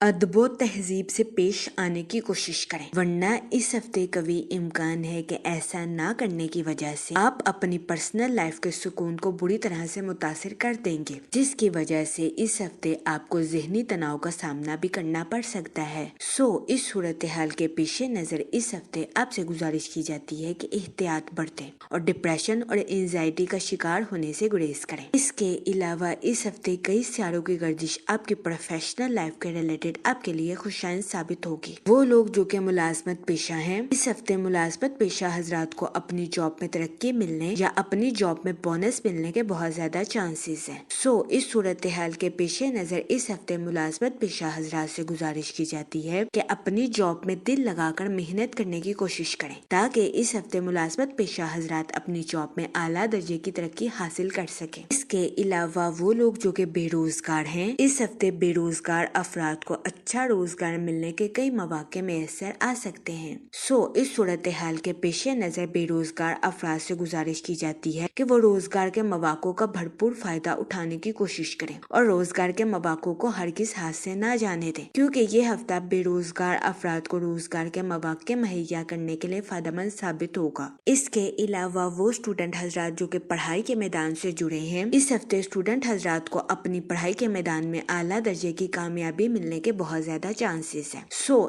ادب و تہذیب سے پیش آنے کی کوشش کریں، ورنہ اس ہفتے قوی امکان ہے کہ ایسا نہ کرنے کی وجہ سے آپ اپنی پرسنل لائف کے سکون کو بری طرح سے متاثر کر دیں گے، جس کی وجہ سے اس ہفتے آپ کو ذہنی تناؤ کا سامنا بھی کرنا پڑ سکتا ہے۔ اس صورتحال کے پیش نظر اس ہفتے آپ سے گزارش کی جاتی ہے کہ احتیاط برتیں اور ڈپریشن اور اینزائٹی کا شکار ہونے سے گریز کریں۔ اس کے علاوہ اس ہفتے کئی سیاروں کی گردش آپ کی پروفیشنل لائف کے ریلیٹڈ آپ کے لیے خوشائن ثابت ہوگی۔ وہ لوگ جو کہ ملازمت پیشہ ہیں، اس ہفتے ملازمت پیشہ حضرات کو اپنی جاب میں ترقی ملنے یا اپنی جاب میں بونس ملنے کے بہت زیادہ چانسز ہیں۔ اس صورتحال کے پیش نظر اس ہفتے ملازمت پیشہ حضرات سے گزارش کی جاتی ہے کہ اپنی جاب میں دل لگا کر محنت کرنے کی کوشش کریں، تاکہ اس ہفتے ملازمت پیشہ حضرات اپنی جاب میں اعلیٰ درجے کی ترقی حاصل کر سکیں۔ اس کے علاوہ وہ لوگ جو کہ بے روزگار ہیں، اس ہفتے بے روزگار افراد کو اچھا روزگار ملنے کے کئی مواقع میسر آ سکتے ہیں۔ اس صورتحال کے پیش نظر بے روزگار افراد سے گزارش کی جاتی ہے کہ وہ روزگار کے مواقع کا بھرپور فائدہ اٹھانے کی کوشش کریں اور روزگار کے مواقع کو ہرگز ہاتھ سے نہ جانے دیں، کیونکہ یہ ہفتہ بے روزگار افراد کو روزگار کے مواقع مہیا کرنے کے لیے فائدہ مند ثابت ہوگا۔ اس کے علاوہ وہ اسٹوڈنٹ حضرات جو کہ پڑھائی کے میدان سے جڑے ہیں، اس ہفتے اسٹوڈنٹ حضرات کو اپنی پڑھائی کے میدان میں اعلیٰ درجے کی کامیابی ملنے کے بہت زیادہ چانسز ہیں۔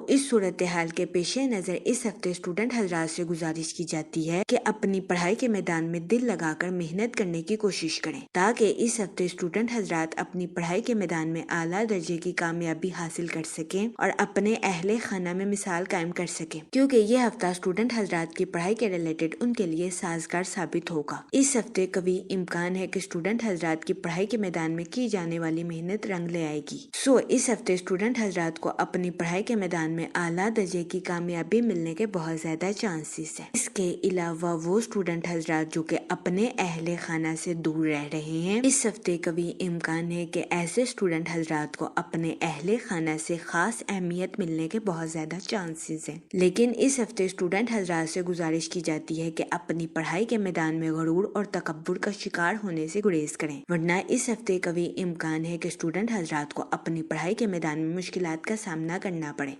اس صورتحال کے پیش نظر اس ہفتے اسٹوڈنٹ حضرات سے گزارش کی جاتی ہے کہ اپنی پڑھائی کے میدان میں دل لگا کر محنت کرنے کی کوشش کریں، تاکہ اس ہفتے اسٹوڈنٹ حضرات اپنی پڑھائی کے میدان میں اعلیٰ درجے کی کامیابی حاصل کر سکیں اور اپنے اہل خانہ میں مثال قائم کر سکیں، کیونکہ یہ ہفتہ اسٹوڈنٹ حضرات کی پڑھائی کے ریلیٹڈ ان کے لیے سازگار ثابت ہوگا۔ اس ہفتے قوی امکان ہے کہ اسٹوڈنٹ حضرات کی پڑھائی کے میدان میں کی جانے والی محنت رنگ لے آئے گی۔ اس ہفتے اسٹوڈنٹ حضرات کو اپنی پڑھائی کے میدان میں اعلیٰ درجے کی کامیابی ملنے کے بہت زیادہ چانسز ہیں۔ اس کے علاوہ وہ اسٹوڈنٹ حضرات جو کہ اپنے اہل خانہ سے دور رہ رہے ہیں، اس ہفتے قوی امکان ہے کہ ایسے اسٹوڈنٹ حضرات کو اپنے اہل خانہ سے خاص اہمیت ملنے کے بہت زیادہ چانسز ہیں، لیکن اس ہفتے اسٹوڈنٹ حضرات سے گزارش کی جاتی ہے کہ اپنی پڑھائی کے میدان میں غرور اور تکبر کا شکار ہونے سے گریز کریں، ورنہ اس ہفتے قوی امکان ہے کہ اسٹوڈنٹ حضرات کو اپنی پڑھائی کے میدان میں مشکلات کا سامنا کرنا پڑے۔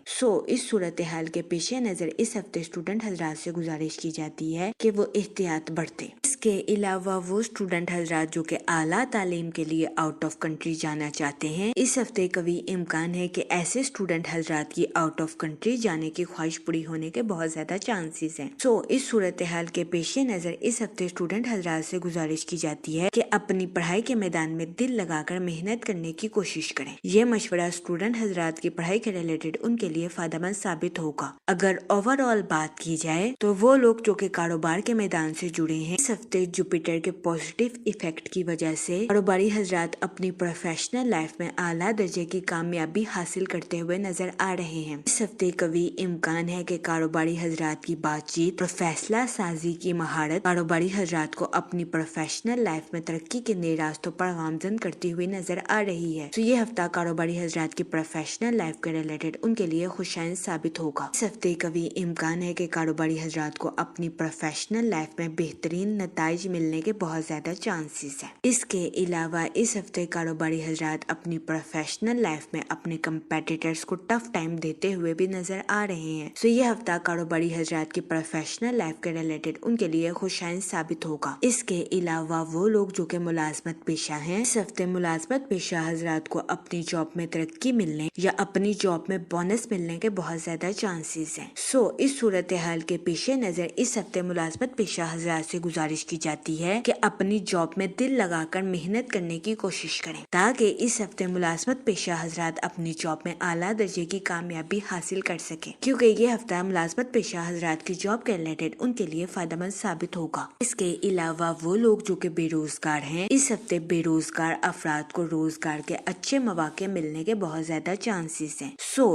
اس صورتحال کے پیش نظر اس ہفتے اسٹوڈنٹ حضرات سے گزارش کی جاتی ہے کہ وہ احتیاط برتیں۔ اس کے علاوہ وہ اسٹوڈنٹ حضرات جو کہ اعلیٰ تعلیم کے لیے آؤٹ آف کنٹری جانا چاہتے ہیں، اس ہفتے قوی امکان ہے کہ ایسے اسٹوڈنٹ حضرات کی آؤٹ آف کنٹری جانے کی خواہش پوری ہونے کے بہت زیادہ چانسز ہیں۔ اس صورتحال کے پیش نظر اس ہفتے اسٹوڈنٹ حضرات سے گزارش کی جاتی ہے کہ اپنی پڑھائی کے میدان میں دل لگا کر محنت کرنے کی کوشش کریں۔ یہ مشورہ اسٹوڈنٹ حضرات کی پڑھائی کے ریلیٹڈ ان کے لیے فائدہ مند ثابت ہوگا۔ اگر اوور آل بات کی جائے تو وہ لوگ جو کہ کاروبار کے میدان سے جڑے ہیں، اس ہفتے جوپیٹر کے پازیٹیو ایفیکٹ کی وجہ سے کاروباری حضرات اپنی پروفیشنل لائف میں اعلیٰ درجے کی کامیابی حاصل کرتے ہوئے نظر آ رہے ہیں۔ اس ہفتے قوی امکان ہے کہ کاروباری حضرات کی بات چیت اور فیصلہ سازی کی مہارت کاروباری حضرات کو اپنی پروفیشنل لائف میں ترقی کے نئے راستوں پر گامزن کرتی ہوئی نظر آ رہی ہے۔ یہ ہفتہ کاروباری حضرات کی پروفیشنل لائف کے ریلیٹڈ ان کے لیے خوشائن ثابت ہوگا۔ اس ہفتے قوی امکان ہے کہ کاروباری حضرات کو اپنی پروفیشنل لائف میں بہترین نتائج ملنے کے بہت زیادہ چانسز ہیں۔ اس کے علاوہ اس ہفتے کاروباری حضرات اپنی پروفیشنل لائف میں اپنے کمپیٹیٹرز کو ٹف ٹائم دیتے ہوئے بھی نظر آ رہے ہیں۔ یہ ہفتہ کاروباری حضرات کی پروفیشنل لائف کے ریلیٹڈ ان کے لیے خوشائن ثابت ہوگا۔ اس کے علاوہ وہ لوگ جو کہ ملازمت پیشہ ہیں، اس ہفتے ملازمت پیشہ حضرات کو اپنی جاب میں ترقی ملنے یا اپنی جاب میں بونس ملنے کے بہت زیادہ چانسز ہیں۔ اس صورتحال کے پیش نظر اس ہفتے ملازمت پیشہ حضرات سے گزارش کی جاتی ہے کہ اپنی جاب میں دل لگا کر محنت کرنے کی کوشش کریں، تاکہ اس ہفتے ملازمت پیشہ حضرات اپنی جاب میں اعلیٰ درجے کی کامیابی حاصل کر سکیں، کیونکہ یہ ہفتہ ملازمت پیشہ حضرات کی جاب کے ریلیٹڈ ان کے لیے فائدہ مند ثابت ہوگا۔ اس کے علاوہ وہ لوگ جو کہ بے روزگار ہیں، اس ہفتے بے روزگار افراد کو روزگار کے اچھے مواقع ملنے کے بہت زیادہ چانسز ہیں۔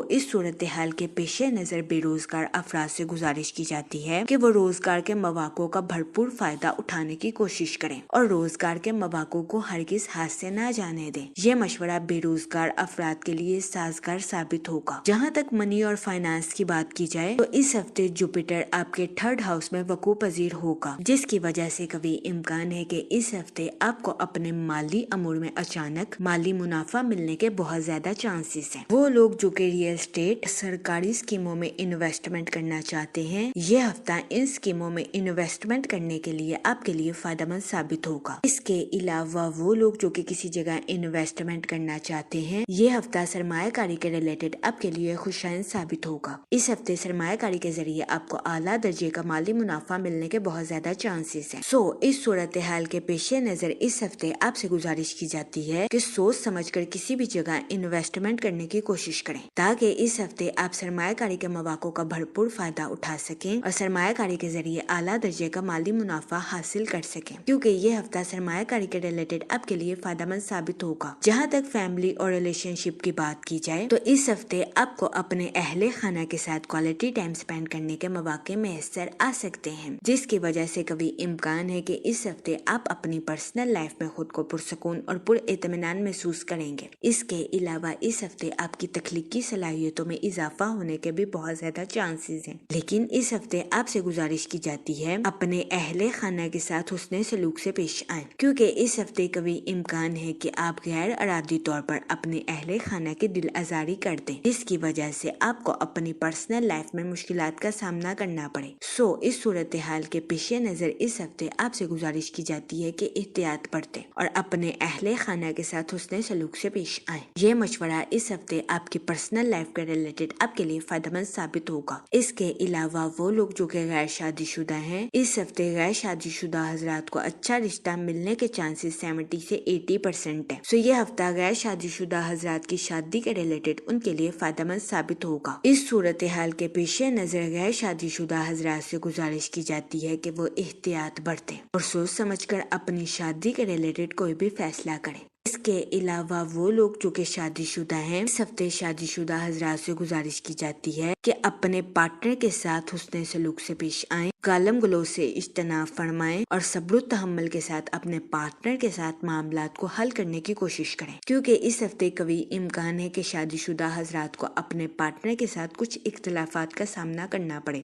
اس صورتحال کے پیش نظر بے روزگار افراد سے گزارش کی جاتی ہے کہ وہ روزگار کے مواقع کا بھرپور فائدہ اٹھانے کی کوشش کریں اور روزگار کے مواقع کو ہرگز ہاتھ سے نہ جانے دیں۔ یہ مشورہ بے روزگار افراد کے لیے سازگار ثابت ہوگا۔ جہاں تک منی اور فائنانس کی بات کی جائے تو اس ہفتے جوپیٹر آپ کے 3rd ہاؤس میں وقوع پذیر ہوگا، جس کی وجہ سے کبھی امکان ہے کہ اس ہفتے آپ کو اپنے مالی امور میں اچانک مالی منافع ملنے کے بہت زیادہ چانسز ہیں۔ وہ لوگ جو کہ ریئل اسٹیٹ سرکاری اسکیموں میں انویسٹمنٹ کرنا چاہتے ہیں، یہ ہفتہ ان اسکیموں میں انویسٹمنٹ کرنے کے لیے آپ کے لیے فائدہ مند ثابت ہوگا۔ اس کے علاوہ وہ لوگ جو کہ کسی جگہ انویسٹمنٹ کرنا چاہتے ہیں، یہ ہفتہ سرمایہ کاری کے ریلیٹڈ آپ کے لیے خوشائند ثابت ہوگا۔ اس ہفتے سرمایہ کاری کے ذریعے آپ کو اعلیٰ درجے کا مالی منافع ملنے کے بہت زیادہ چانسز ہیں۔ اس صورتحال کے پیش نظر اس ہفتے آپ سے گزارش کی جاتی ہے کہ سوچ سمجھ کر کسی بھی جگہ انویسٹمنٹ کرنے کی کوشش کریں تاکہ اس ہفتے آپ سرمایہ کاری کے مواقع کا بھرپور فائدہ اٹھا سکیں اور سرمایہ کاری کے ذریعے اعلیٰ درجے کا مالی منافع حاصل کر سکیں، کیونکہ یہ ہفتہ سرمایہ کاری کے ریلیٹڈ آپ کے لیے فائدہ مند ثابت ہوگا۔ جہاں تک فیملی اور ریلیشن شپ کی بات کی جائے تو اس ہفتے آپ کو اپنے اہل خانہ کے ساتھ کوالٹی ٹائم اسپینڈ کرنے کے مواقع میسر آ سکتے ہیں، جس کی وجہ سے کبھی امکان ہے کہ اس ہفتے آپ اپنی پرسنل لائف میں خود کو پرسکون اور پر اطمینان محسوس کریں گے۔ اس کے علاوہ اس ہفتے آپ کی تخلیقی صلاحیتوں میں اضافہ ہونے کے بھی بہت زیادہ چانسز ہیں، لیکن اس ہفتے آپ سے گزارش کی جاتی ہے اپنے اہل خانہ کے ساتھ حسن سلوک سے پیش آئیں، کیونکہ اس ہفتے کبھی امکان ہے کہ آپ غیر ارادی طور پر اپنے اہل خانہ کی دل آزاری کر دیں، جس کی وجہ سے آپ کو اپنی پرسنل لائف میں مشکلات کا سامنا کرنا پڑے۔ اس صورتحال کے پیش نظر اس ہفتے آپ سے گزارش کی جاتی ہے کہ احتیاط برتیں اور اپنے اہل خانہ کے ساتھ حسن سلوک سے پیش آئیں۔ یہ مشورہ اس ہفتے آپ کی پرسنل لائف کے ریلیٹڈ آپ کے لیے فائدہ مند ثابت ہوگا۔ اس کے علاوہ وہ لوگ جو کہ غیر شادی شدہ ہیں، اس ہفتے غیر شادی شدہ حضرات کو اچھا رشتہ ملنے کے چانسز 70 سے 80% ہے۔ یہ ہفتہ غیر شادی شدہ حضرات کی شادی کے ریلیٹڈ ان کے لیے فائدہ مند ثابت ہوگا۔ اس صورتحال کے پیش نظر غیر شادی شدہ حضرات سے گزارش کی جاتی ہے کہ وہ احتیاط برتیں اور سوچ سمجھ کر اپنی شادی کے ریلیٹڈ کوئی بھی فیصلہ کریں۔ اس کے علاوہ وہ لوگ جو کہ شادی شدہ ہیں، اس ہفتے شادی شدہ حضرات سے گزارش کی جاتی ہے کہ اپنے پارٹنر کے ساتھ حسن سلوک سے پیش آئیں، گالم گلوچ سے اجتناب فرمائیں اور صبر و تحمل کے ساتھ اپنے پارٹنر کے ساتھ معاملات کو حل کرنے کی کوشش کریں، کیونکہ اس ہفتے کبھی امکان ہے کہ شادی شدہ حضرات کو اپنے پارٹنر کے ساتھ کچھ اختلافات کا سامنا کرنا پڑے۔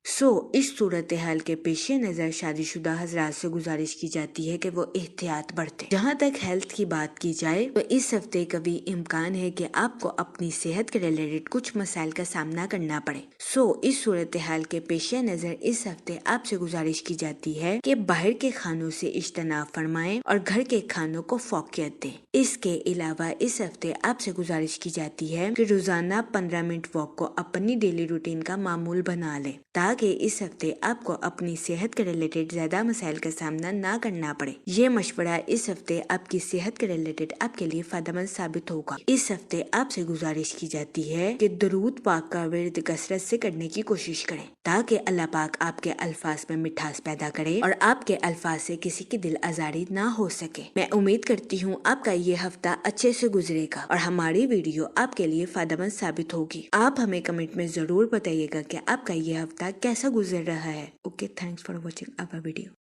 اس صورتحال کے پیش نظر شادی شدہ حضرات سے گزارش کی جاتی ہے کہ وہ احتیاط برتیں۔ جہاں تک ہیلتھ کی بات کی جائے تو اس ہفتے کبھی امکان ہے کہ آپ کو اپنی صحت کے ریلیٹڈ کچھ مسائل کا سامنا کرنا پڑے۔ اس صورتحال کے پیش نظر اس ہفتے آپ سے گزارش کی جاتی ہے کہ باہر کے کھانوں سے اجتناب فرمائیں اور گھر کے کھانوں کو فوقیت دیں۔ اس کے علاوہ اس ہفتے آپ سے گزارش کی جاتی ہے کہ روزانہ 15 منٹ واک کو اپنی ڈیلی روٹین کا معمول بنا لیں تاکہ اس ہفتے آپ کو اپنی صحت کے ریلیٹڈ زیادہ مسائل کا سامنا نہ کرنا پڑے۔ یہ مشورہ اس ہفتے آپ کی صحت کے ریلیٹڈ آپ کے لیے فائدہ مند ثابت ہوگا۔ اس ہفتے آپ سے گزارش کی جاتی ہے کہ درود پاک کا ورد کثرت سے کرنے کی کوشش کریں تاکہ اللہ پاک آپ کے الفاظ میں مٹھاس پیدا کرے اور آپ کے الفاظ سے کسی کی دل آزاری نہ ہو سکے۔ میں امید کرتی ہوں آپ کا یہ ہفتہ اچھے سے گزرے گا اور ہماری ویڈیو آپ کے لیے فائدہ مند ثابت ہوگی۔ آپ ہمیں کمنٹ میں ضرور بتائیے گا کہ آپ کا یہ ہفتہ کیسا گزر رہا ہے۔ Okay, thanks for watching our video.